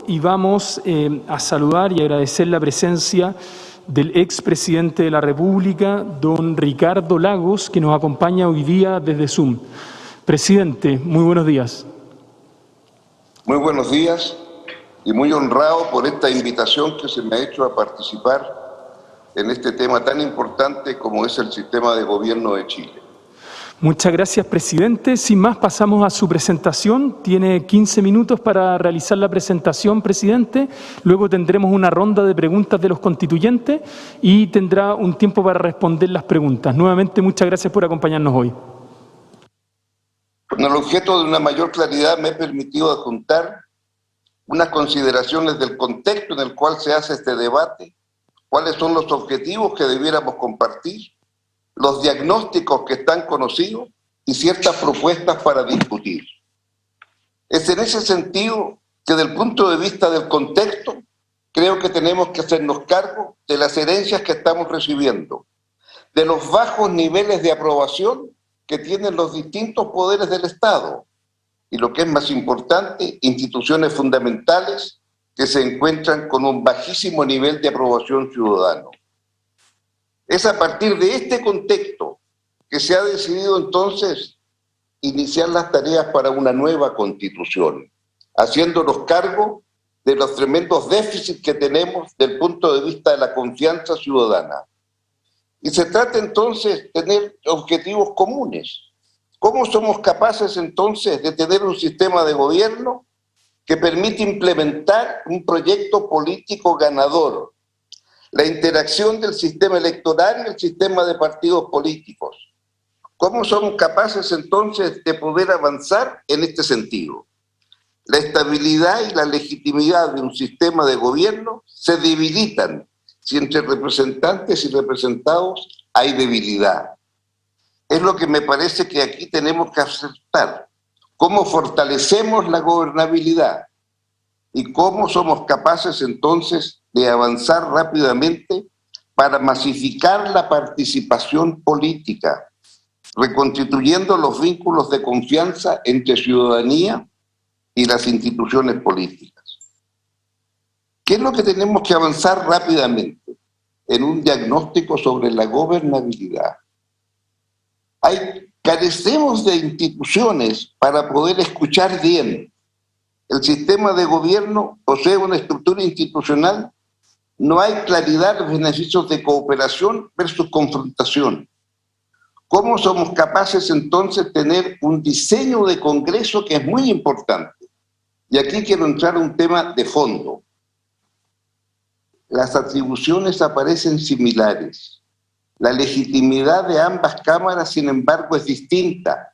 y vamos a saludar y agradecer la presencia del expresidente de la República, don Ricardo Lagos, que nos acompaña hoy día desde Zoom. Presidente, muy buenos días. Muy buenos días y muy honrado por esta invitación que se me ha hecho a participar en este tema tan importante como es el sistema de gobierno de Chile. Muchas gracias, presidente. Sin más, pasamos a su presentación. Tiene 15 minutos para realizar la presentación, presidente. Luego tendremos una ronda de preguntas de los constituyentes y tendrá un tiempo para responder las preguntas. Nuevamente, muchas gracias por acompañarnos hoy. Con el objeto de una mayor claridad me he permitido adjuntar unas consideraciones del contexto en el cual se hace este debate, cuáles son los objetivos que debiéramos compartir, los diagnósticos que están conocidos y ciertas propuestas para discutir. Es en ese sentido que, desde el punto de vista del contexto, creo que tenemos que hacernos cargo de las herencias que estamos recibiendo, de los bajos niveles de aprobación que tienen los distintos poderes del Estado y, lo que es más importante, instituciones fundamentales que se encuentran con un bajísimo nivel de aprobación ciudadano. Es a partir de este contexto que se ha decidido entonces iniciar las tareas para una nueva constitución, haciéndonos cargo de los tremendos déficits que tenemos desde el punto de vista de la confianza ciudadana. Y se trata entonces de tener objetivos comunes. ¿Cómo somos capaces entonces de tener un sistema de gobierno que permite implementar un proyecto político ganador? La interacción del sistema electoral y el sistema de partidos políticos. ¿Cómo somos capaces entonces de poder avanzar en este sentido? La estabilidad y la legitimidad de un sistema de gobierno se debilitan si entre representantes y representados hay debilidad. Es lo que me parece que aquí tenemos que aceptar. ¿Cómo fortalecemos la gobernabilidad? ¿Y cómo somos capaces entonces de avanzar rápidamente para masificar la participación política, reconstituyendo los vínculos de confianza entre ciudadanía y las instituciones políticas? ¿Qué es lo que tenemos que avanzar rápidamente? En un diagnóstico sobre la gobernabilidad. Carecemos de instituciones para poder escuchar bien. El sistema de gobierno posee una estructura institucional. No hay claridad de los beneficios de cooperación versus confrontación. ¿Cómo somos capaces entonces de tener un diseño de Congreso que es muy importante? Y aquí quiero entrar a un tema de fondo. Las atribuciones aparecen similares. La legitimidad de ambas cámaras, sin embargo, es distinta.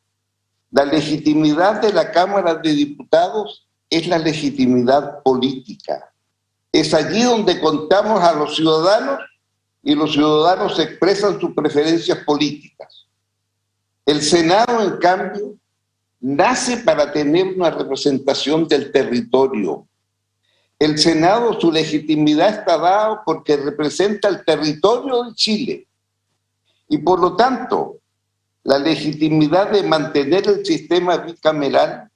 La legitimidad de la Cámara de Diputados es la legitimidad política. Es allí donde contamos a los ciudadanos y los ciudadanos expresan sus preferencias políticas. El Senado, en cambio, nace para tener una representación del territorio. El Senado, su legitimidad está dada porque representa el territorio de Chile. Y por lo tanto, la legitimidad de mantener el sistema bicameral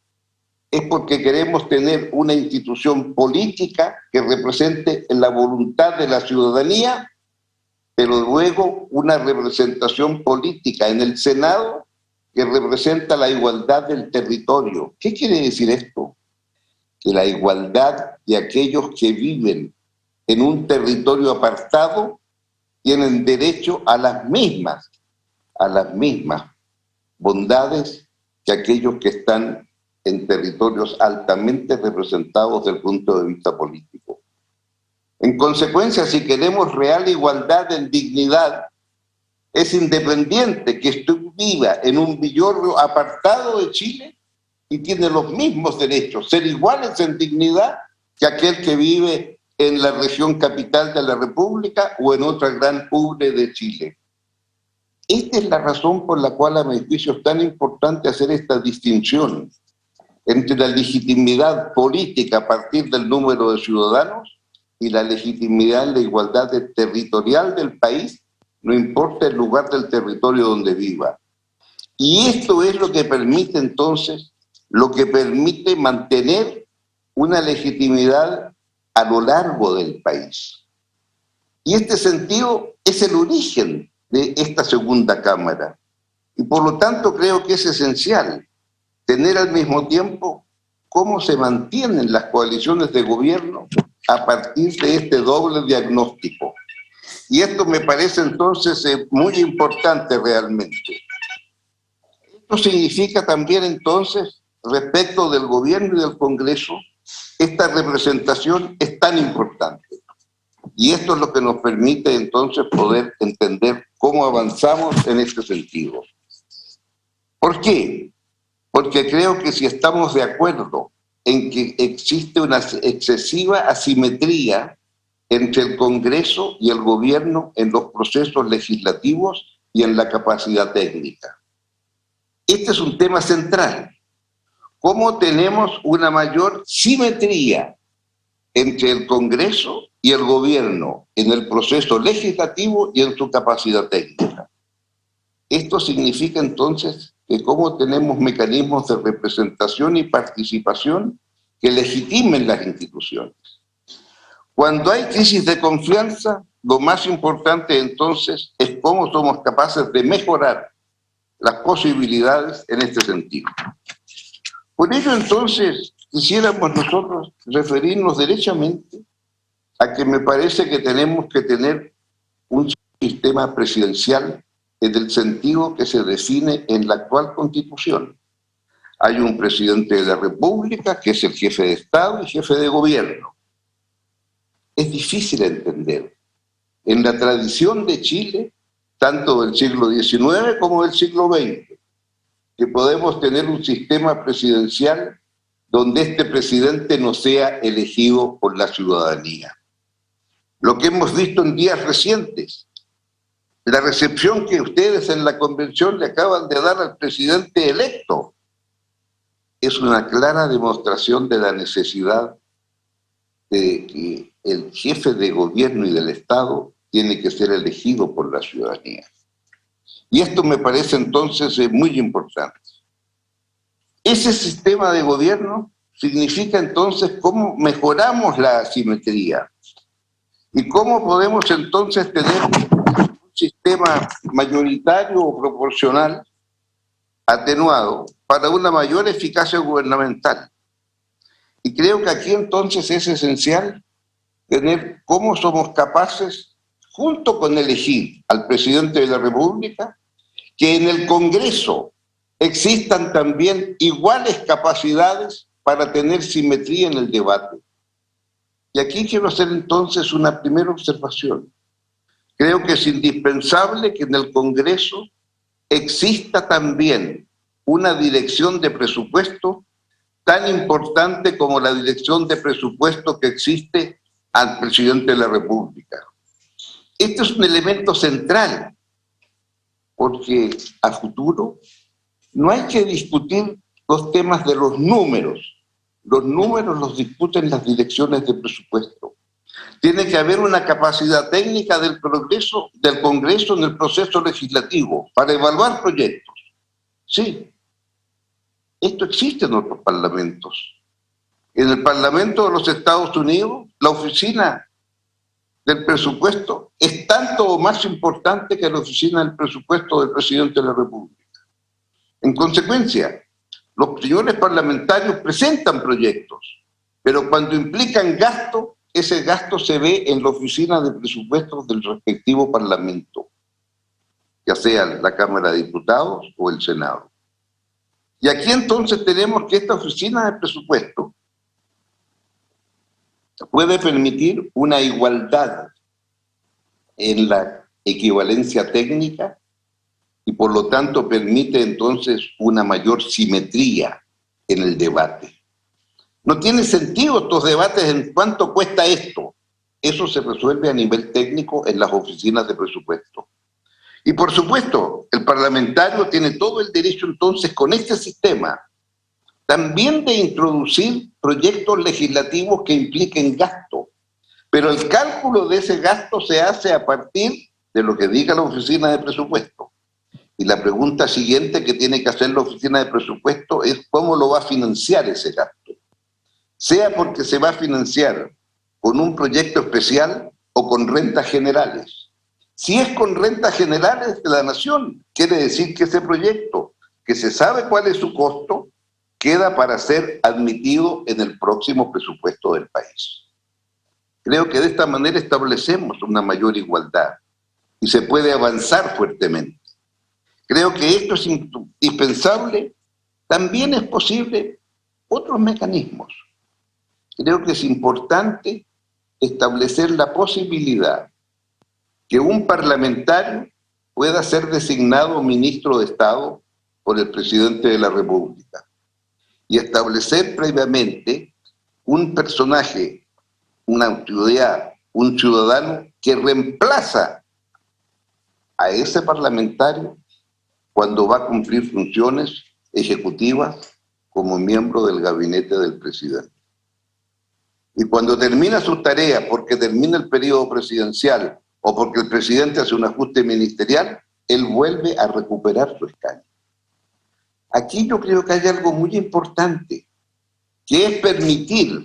es porque queremos tener una institución política que represente la voluntad de la ciudadanía, pero luego una representación política en el Senado que representa la igualdad del territorio. ¿Qué quiere decir esto? Que la igualdad de aquellos que viven en un territorio apartado tienen derecho a las mismas bondades que aquellos que están en territorios altamente representados desde el punto de vista político. En consecuencia, si queremos real igualdad en dignidad, es independiente que viva en un villorrio apartado de Chile y tiene los mismos derechos, ser iguales en dignidad que aquel que vive en la región capital de la República o en otra gran urbe de Chile. Esta es la razón por la cual a mi juicio es tan importante hacer esta distinción entre la legitimidad política a partir del número de ciudadanos y la legitimidad en la igualdad territorial del país, no importa el lugar del territorio donde viva. Y esto es lo que permite entonces, lo que permite mantener una legitimidad a lo largo del país. Y este sentido es el origen de esta segunda Cámara. Y por lo tanto creo que es esencial tener al mismo tiempo cómo se mantienen las coaliciones de gobierno a partir de este doble diagnóstico. Y esto me parece entonces muy importante realmente. Esto significa también entonces, respecto del gobierno y del Congreso, esta representación es tan importante. Y esto es lo que nos permite entonces poder entender cómo avanzamos en este sentido. ¿Por qué? Porque creo que si estamos de acuerdo en que existe una excesiva asimetría entre el Congreso y el gobierno en los procesos legislativos y en la capacidad técnica. Este es un tema central. ¿Cómo tenemos una mayor simetría entre el Congreso y el gobierno en el proceso legislativo y en su capacidad técnica? Esto significa entonces que cómo tenemos mecanismos de representación y participación que legitimen las instituciones. Cuando hay crisis de confianza, lo más importante entonces es cómo somos capaces de mejorar las posibilidades en este sentido. Por ello entonces quisiéramos nosotros referirnos derechamente a que me parece que tenemos que tener un sistema presidencial en el sentido que se define en la actual Constitución. Hay un presidente de la República que es el jefe de Estado y jefe de gobierno. Es difícil entender. En la tradición de Chile, tanto del siglo XIX como del siglo XX, que podemos tener un sistema presidencial donde este presidente no sea elegido por la ciudadanía. Lo que hemos visto en días recientes, la recepción que ustedes en la convención le acaban de dar al presidente electo, es una clara demostración de la necesidad de que el jefe de gobierno y del Estado tiene que ser elegido por la ciudadanía. Y esto me parece entonces muy importante. Ese sistema de gobierno significa entonces cómo mejoramos la asimetría y cómo podemos entonces tener un sistema mayoritario o proporcional atenuado para una mayor eficacia gubernamental. Y creo que aquí entonces es esencial tener cómo somos capaces, junto con elegir al presidente de la República, que en el Congreso existan también iguales capacidades para tener simetría en el debate. Y aquí quiero hacer entonces una primera observación. Creo que es indispensable que en el Congreso exista también una dirección de presupuesto tan importante como la dirección de presupuesto que existe al presidente de la República. Este es un elemento central, porque a futuro no hay que discutir los temas de los números. Los números los discuten las direcciones de presupuesto. Tiene que haber una capacidad técnica del Congreso en el proceso legislativo para evaluar proyectos. Sí, esto existe en otros parlamentos. En el Parlamento de los Estados Unidos, la oficina del presupuesto es tanto o más importante que la oficina del presupuesto del presidente de la República. En consecuencia, los señores parlamentarios presentan proyectos, pero cuando implican gasto, ese gasto se ve en la oficina de presupuestos del respectivo parlamento, ya sea la Cámara de Diputados o el Senado. Y aquí entonces tenemos que esta oficina de presupuesto puede permitir una igualdad en la equivalencia técnica y por lo tanto permite entonces una mayor simetría en el debate. No tiene sentido estos debates en cuánto cuesta esto. Eso se resuelve a nivel técnico en las oficinas de presupuesto. Y por supuesto, el parlamentario tiene todo el derecho entonces con este sistema también de introducir proyectos legislativos que impliquen gasto. Pero el cálculo de ese gasto se hace a partir de lo que diga la oficina de presupuesto. Y la pregunta siguiente que tiene que hacer la oficina de presupuesto es cómo lo va a financiar ese gasto. sea porque se va a financiar con un proyecto especial o con rentas generales. Si es con rentas generales de la nación, quiere decir que ese proyecto, que se sabe cuál es su costo, queda para ser admitido en el próximo presupuesto del país. Creo que de esta manera establecemos una mayor igualdad y se puede avanzar fuertemente. Creo que esto es indispensable. También es posible otros mecanismos. Creo que es importante establecer la posibilidad que un parlamentario pueda ser designado ministro de Estado por el presidente de la República y establecer previamente un personaje, una autoridad, un ciudadano que reemplaza a ese parlamentario cuando va a cumplir funciones ejecutivas como miembro del gabinete del presidente. Y cuando termina sus tareas, porque termina el periodo presidencial o porque el presidente hace un ajuste ministerial, él vuelve a recuperar su escaño. Aquí yo creo que hay algo muy importante, que es permitir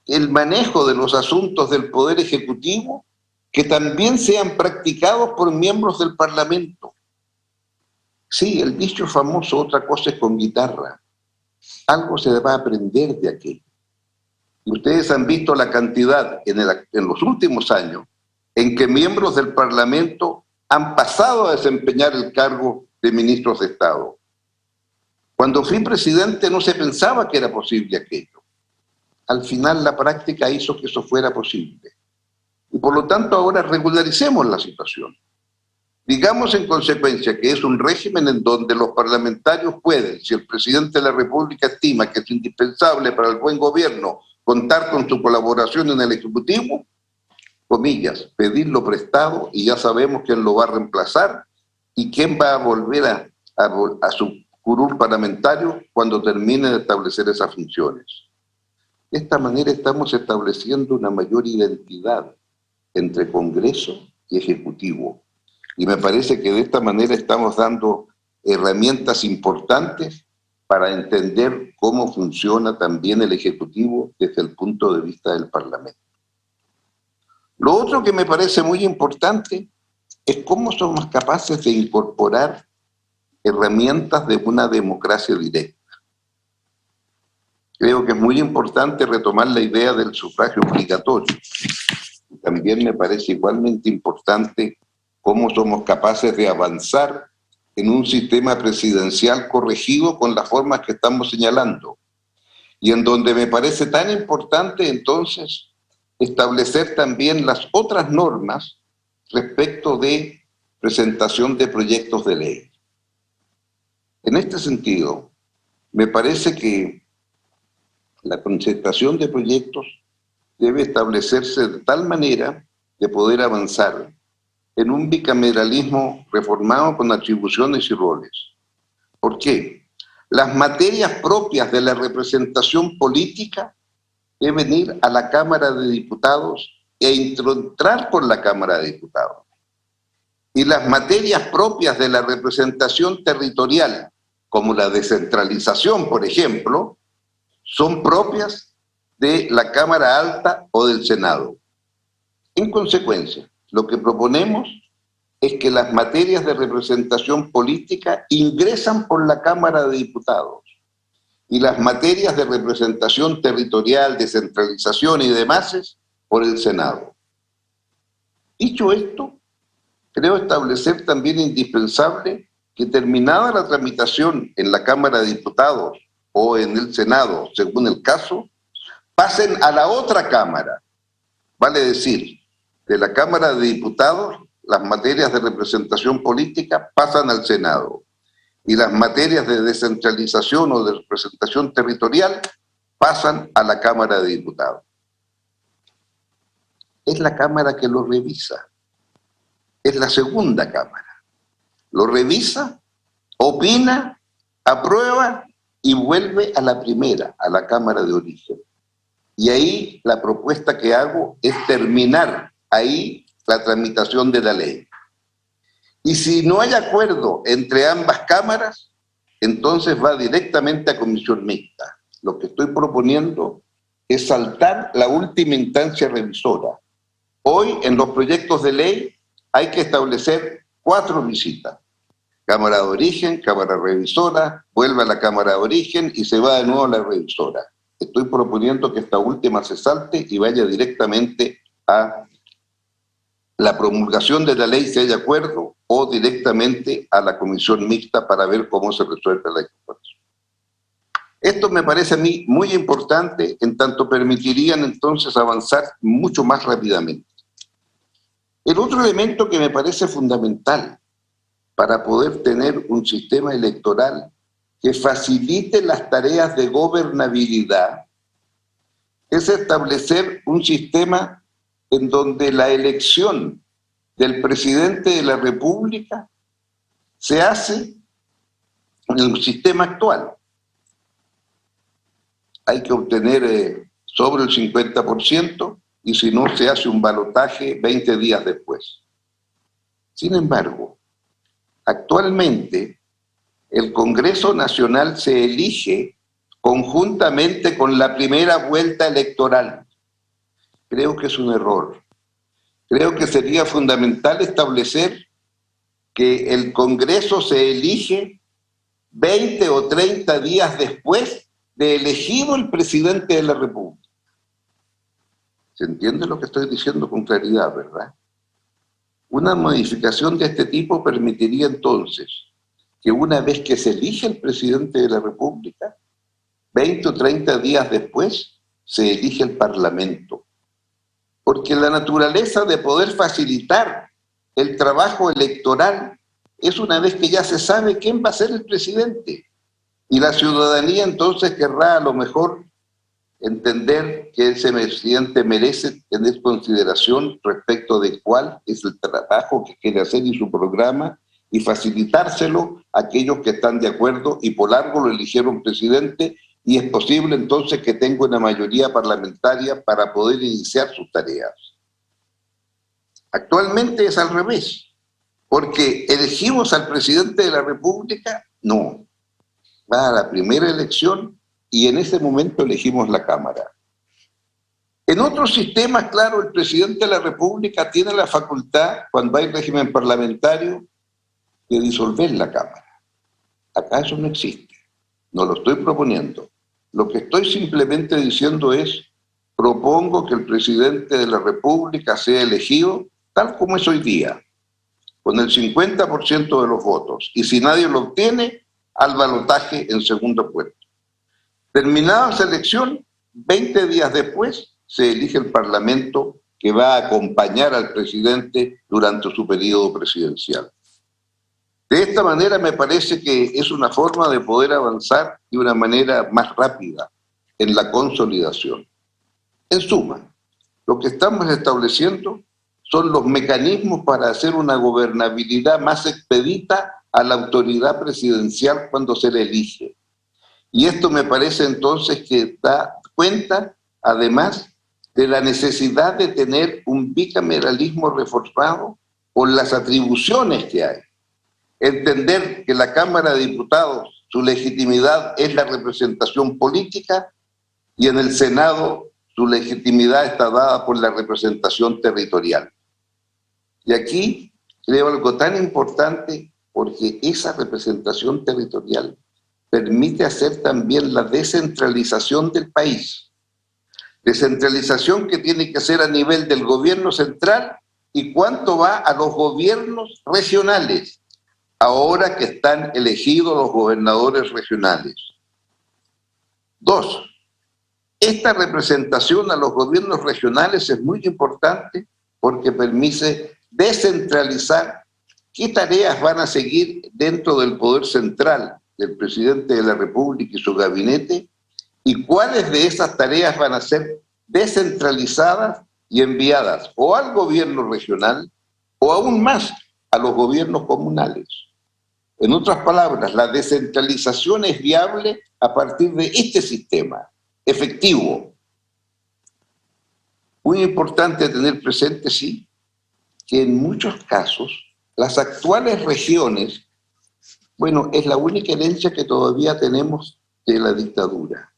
el manejo de los asuntos del Poder Ejecutivo que también sean practicados por miembros del Parlamento. Sí, el dicho famoso, otra cosa es con guitarra. Algo se va a aprender de aquello. Y ustedes han visto la cantidad en los últimos años en que miembros del Parlamento han pasado a desempeñar el cargo de ministros de Estado. Cuando fui presidente no se pensaba que era posible aquello. Al final la práctica hizo que eso fuera posible. Y por lo tanto ahora regularicemos la situación. Digamos en consecuencia que es un régimen en donde los parlamentarios pueden, si el presidente de la República estima que es indispensable para el buen gobierno contar con su colaboración en el Ejecutivo, comillas, pedirlo prestado y ya sabemos quién lo va a reemplazar y quién va a volver a su curul parlamentario cuando termine de establecer esas funciones. De esta manera estamos estableciendo una mayor identidad entre Congreso y Ejecutivo. Y me parece que de esta manera estamos dando herramientas importantes para entender cómo funciona también el Ejecutivo desde el punto de vista del Parlamento. Lo otro que me parece muy importante es cómo somos capaces de incorporar herramientas de una democracia directa. Creo que es muy importante retomar la idea del sufragio obligatorio. También me parece igualmente importante cómo somos capaces de avanzar en un sistema presidencial corregido con las formas que estamos señalando. Y en donde me parece tan importante entonces establecer también las otras normas respecto de presentación de proyectos de ley. En este sentido, me parece que la presentación de proyectos debe establecerse de tal manera de poder avanzar en un bicameralismo reformado con atribuciones y roles. ¿Por qué? Las materias propias de la representación política deben ir a la Cámara de Diputados e entrar por la Cámara de Diputados. Y las materias propias de la representación territorial, como la descentralización, por ejemplo, son propias de la Cámara Alta o del Senado. En consecuencia, lo que proponemos es que las materias de representación política ingresan por la Cámara de Diputados y las materias de representación territorial, descentralización y demás por el Senado. Dicho esto, creo establecer también indispensable que terminada la tramitación en la Cámara de Diputados o en el Senado, según el caso, pasen a la otra Cámara. Vale decir, de la Cámara de Diputados, las materias de representación política pasan al Senado y las materias de descentralización o de representación territorial pasan a la Cámara de Diputados. Es la Cámara que lo revisa. Es la segunda Cámara. Lo revisa, opina, aprueba y vuelve a la primera, a la Cámara de origen. Y ahí la propuesta que hago es terminar ahí la tramitación de la ley. Y si no hay acuerdo entre ambas cámaras, entonces va directamente a comisión mixta. Lo que estoy proponiendo es saltar la última instancia revisora. Hoy, en los proyectos de ley, hay que establecer 4 visitas. Cámara de origen, cámara revisora, vuelve a la cámara de origen y se va de nuevo a la revisora. Estoy proponiendo que esta última se salte y vaya directamente a la promulgación de la ley, si hay acuerdo, o directamente a la comisión mixta para ver cómo se resuelve la incorporación. Esto me parece a mí muy importante, en tanto permitirían entonces avanzar mucho más rápidamente. El otro elemento que me parece fundamental para poder tener un sistema electoral que facilite las tareas de gobernabilidad es establecer un sistema en donde la elección del presidente de la República se hace en el sistema actual. Hay que obtener sobre el 50% y si no se hace un balotaje 20 días después. Sin embargo, actualmente el Congreso Nacional se elige conjuntamente con la primera vuelta electoral. Creo que es un error. Creo que sería fundamental establecer que el Congreso se elige 20 o 30 días después de elegido el presidente de la República. ¿Se entiende lo que estoy diciendo con claridad, verdad? Una modificación de este tipo permitiría entonces que una vez que se elige el presidente de la República, 20 o 30 días después se elige el Parlamento. Porque la naturaleza de poder facilitar el trabajo electoral es una vez que ya se sabe quién va a ser el presidente. Y la ciudadanía entonces querrá a lo mejor entender que ese presidente merece tener consideración respecto de cuál es el trabajo que quiere hacer y su programa, y facilitárselo a aquellos que están de acuerdo y por algo lo eligieron presidente, y es posible entonces que tenga una mayoría parlamentaria para poder iniciar sus tareas. Actualmente es al revés, porque elegimos al presidente de la República, no, va a la primera elección y en ese momento elegimos la Cámara. En otros sistemas, claro, el presidente de la República tiene la facultad, cuando hay régimen parlamentario, de disolver la Cámara. Acá eso no existe, no lo estoy proponiendo. Lo que estoy simplemente diciendo es, propongo que el presidente de la República sea elegido tal como es hoy día, con el 50% de los votos, y si nadie lo obtiene, al balotaje en segundo puesto. Terminada esa elección, 20 días después, se elige el Parlamento que va a acompañar al presidente durante su periodo presidencial. De esta manera me parece que es una forma de poder avanzar de una manera más rápida en la consolidación. En suma, lo que estamos estableciendo son los mecanismos para hacer una gobernabilidad más expedita a la autoridad presidencial cuando se le elige. Y esto me parece entonces que da cuenta, además, de la necesidad de tener un bicameralismo reforzado por las atribuciones que hay. Entender que la Cámara de Diputados, su legitimidad es la representación política, y en el Senado su legitimidad está dada por la representación territorial. Y aquí creo algo tan importante, porque esa representación territorial permite hacer también la descentralización del país. Descentralización que tiene que ser a nivel del gobierno central y cuánto va a los gobiernos regionales, ahora que están elegidos los gobernadores regionales. 2. Esta representación a los gobiernos regionales es muy importante porque permite descentralizar qué tareas van a seguir dentro del poder central del presidente de la República y su gabinete, y cuáles de esas tareas van a ser descentralizadas y enviadas o al gobierno regional o aún más a los gobiernos comunales. En otras palabras, la descentralización es viable a partir de este sistema efectivo. Muy importante tener presente, sí, que en muchos casos las actuales regiones, bueno, es la única herencia que todavía tenemos de la dictadura.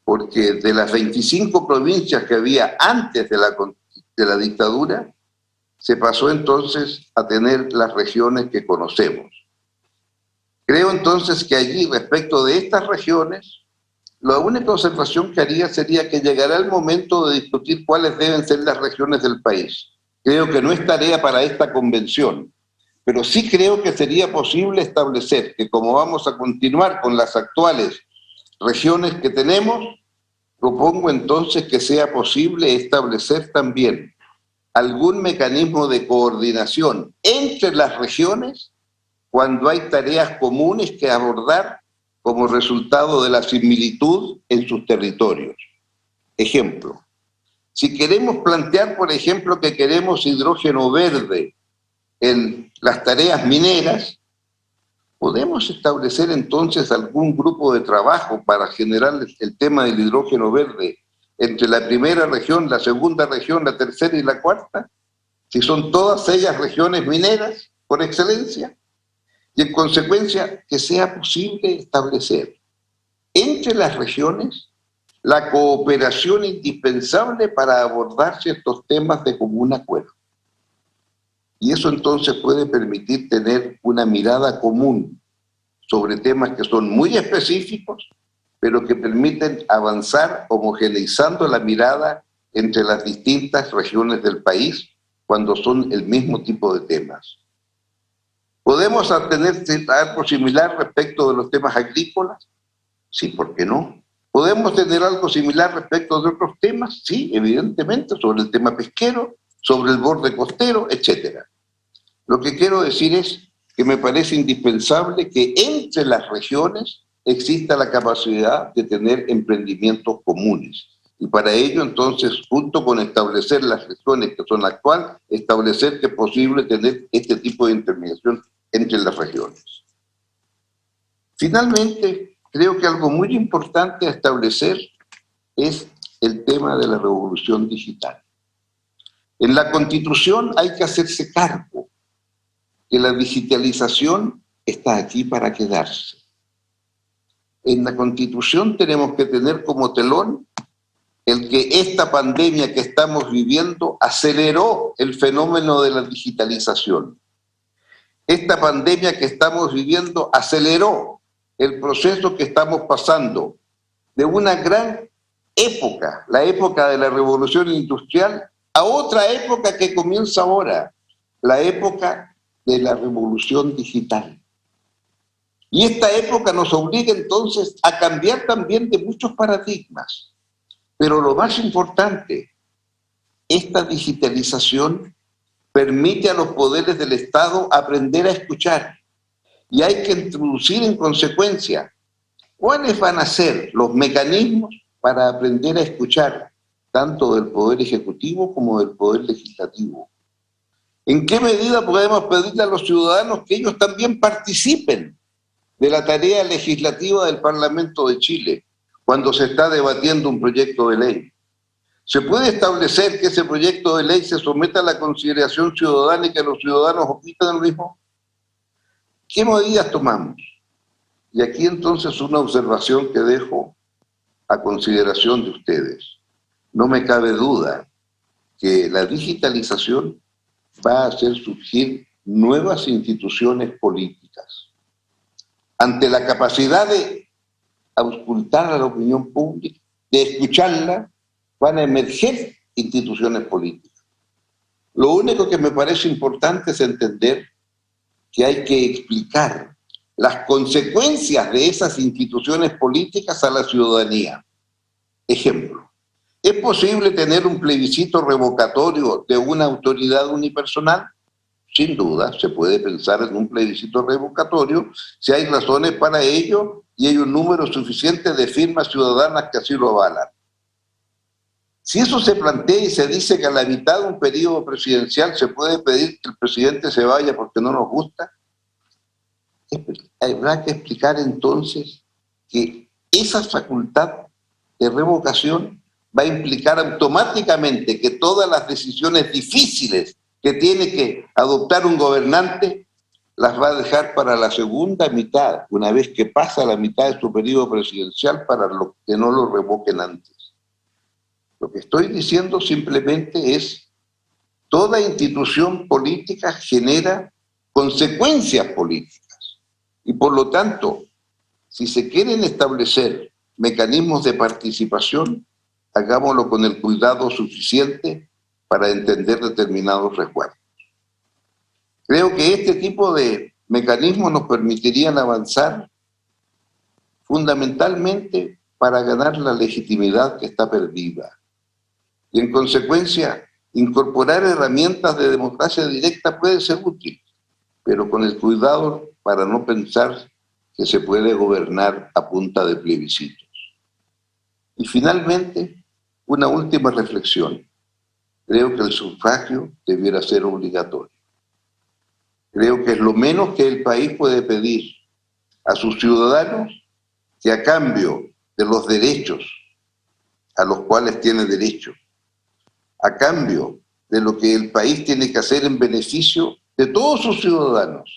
porque de las 25 provincias que había antes de la dictadura, se pasó entonces a tener las regiones que conocemos. Creo entonces que allí, respecto de estas regiones, la única observación que haría sería que llegará el momento de discutir cuáles deben ser las regiones del país. Creo que no es tarea para esta convención, pero sí creo que sería posible establecer que, como vamos a continuar con las actuales regiones que tenemos, propongo entonces que sea posible establecer también algún mecanismo de coordinación entre las regiones cuando hay tareas comunes que abordar como resultado de la similitud en sus territorios. Ejemplo, si queremos plantear, por ejemplo, que queremos hidrógeno verde en las tareas mineras, podemos establecer entonces algún grupo de trabajo para generar el tema del hidrógeno verde entre la primera región, la segunda región, la tercera y la cuarta, si son todas ellas regiones mineras por excelencia, y en consecuencia que sea posible establecer entre las regiones la cooperación indispensable para abordar ciertos temas de común acuerdo. Y eso entonces puede permitir tener una mirada común sobre temas que son muy específicos, pero que permiten avanzar homogeneizando la mirada entre las distintas regiones del país cuando son el mismo tipo de temas. ¿Podemos tener algo similar respecto de los temas agrícolas? Sí, ¿por qué no? ¿Podemos tener algo similar respecto de otros temas? Sí, evidentemente, sobre el tema pesquero, sobre el borde costero, etc. Lo que quiero decir es que me parece indispensable que entre las regiones exista la capacidad de tener emprendimientos comunes. Y para ello, entonces, junto con establecer las regiones que son actuales, establecer que es posible tener este tipo de intermediación entre las regiones. Finalmente, creo que algo muy importante a establecer es el tema de la revolución digital. En la Constitución hay que hacerse cargo que la digitalización está aquí para quedarse. En la Constitución tenemos que tener como telón el que esta pandemia que estamos viviendo aceleró el fenómeno de la digitalización. Esta pandemia que estamos viviendo aceleró el proceso que estamos pasando de una gran época, la época de la revolución industrial, a otra época que comienza ahora, la época de la revolución digital. Y esta época nos obliga entonces a cambiar también de muchos paradigmas. Pero lo más importante, esta digitalización permite a los poderes del Estado aprender a escuchar. Y hay que introducir en consecuencia cuáles van a ser los mecanismos para aprender a escuchar, tanto del Poder Ejecutivo como del Poder Legislativo. ¿En qué medida podemos pedirle a los ciudadanos que ellos también participen de la tarea legislativa del Parlamento de Chile cuando se está debatiendo un proyecto de ley? ¿Se puede establecer que ese proyecto de ley se someta a la consideración ciudadana y que los ciudadanos opinan lo mismo? ¿Qué medidas tomamos? Y aquí entonces una observación que dejo a consideración de ustedes. No me cabe duda que la digitalización va a hacer surgir nuevas instituciones políticas. Ante la capacidad de auscultar a la opinión pública, de escucharla, van a emerger instituciones políticas. Lo único que me parece importante es entender que hay que explicar las consecuencias de esas instituciones políticas a la ciudadanía. Ejemplo, ¿es posible tener un plebiscito revocatorio de una autoridad unipersonal? Sin duda, se puede pensar en un plebiscito revocatorio si hay razones para ello y hay un número suficiente de firmas ciudadanas que así lo avalan. Si eso se plantea y se dice que a la mitad de un periodo presidencial se puede pedir que el presidente se vaya porque no nos gusta, habrá que explicar entonces que esa facultad de revocación va a implicar automáticamente que todas las decisiones difíciles que tiene que adoptar un gobernante las va a dejar para la segunda mitad, una vez que pasa la mitad de su periodo presidencial, para los que no lo revoquen antes. Lo que estoy diciendo simplemente es, toda institución política genera consecuencias políticas. Y por lo tanto, si se quieren establecer mecanismos de participación, hagámoslo con el cuidado suficiente para entender determinados resguardos. Creo que este tipo de mecanismos nos permitirían avanzar fundamentalmente para ganar la legitimidad que está perdida. Y en consecuencia, incorporar herramientas de democracia directa puede ser útil, pero con el cuidado para no pensar que se puede gobernar a punta de plebiscitos. Y finalmente, una última reflexión. Creo que el sufragio debiera ser obligatorio. Creo que es lo menos que el país puede pedir a sus ciudadanos, que a cambio de los derechos a los cuales tiene derecho, a cambio de lo que el país tiene que hacer en beneficio de todos sus ciudadanos,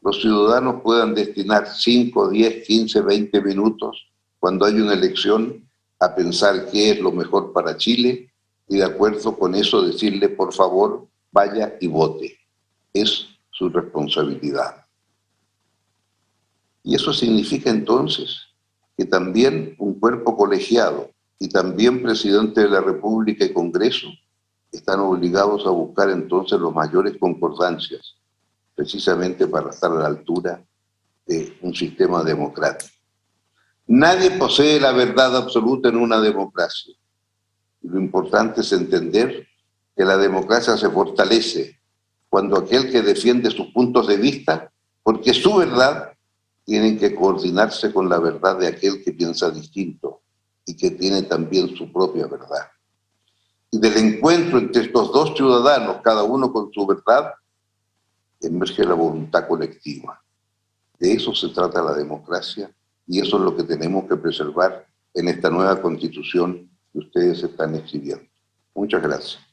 los ciudadanos puedan destinar 5, 10, 15, 20 minutos cuando hay una elección a pensar qué es lo mejor para Chile y de acuerdo con eso decirle, por favor, vaya y vote. Es su responsabilidad. Y eso significa entonces que también un cuerpo colegiado y también presidente de la República y Congreso están obligados a buscar entonces las mayores concordancias, precisamente para estar a la altura de un sistema democrático. Nadie posee la verdad absoluta en una democracia. Y lo importante es entender que la democracia se fortalece cuando aquel que defiende sus puntos de vista, porque es su verdad, tienen que coordinarse con la verdad de aquel que piensa distinto y que tiene también su propia verdad. Y del encuentro entre estos dos ciudadanos, cada uno con su verdad, emerge la voluntad colectiva. De eso se trata la democracia y eso es lo que tenemos que preservar en esta nueva constitución que ustedes están escribiendo. Muchas gracias.